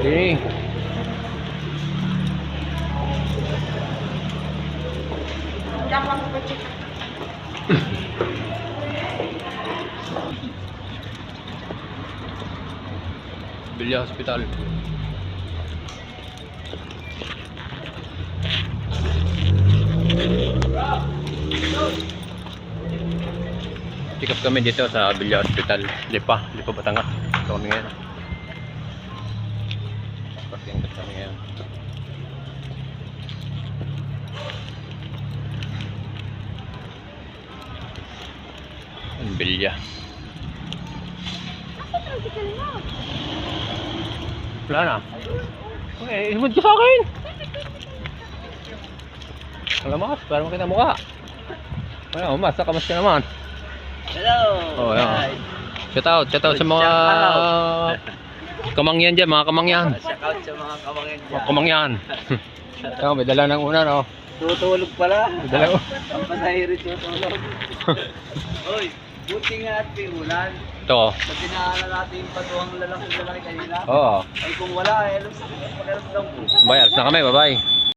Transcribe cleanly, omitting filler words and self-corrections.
Okay. Bilya Hospital. Pick up kami dito sa Bilya Hospital, Lipa Batangas. Ito kami ngayon. Parking lot kami ngayon. Ang Bilya. Wala na. Okay, imod ka sa akin. Ang lamas, para makita mukha. Ano, mas, kamas ka naman. Hello! Oh, yeah. Shout out sa mga kamangyan dyan, mga kamangyan. Shout out sa mga kamangyan dyan. Mga kamangyan. Ito, may dala ng una, no? Tutulog pala. May dala Ang pasahero tutulog. Hoy, buti nga at may ulan. Ito. Sa pinaalan natin yung patuwang lalaki kanina. Oo. Ay kung wala, alam sa pakiramdam mo. Bayar na kami, bye-bye.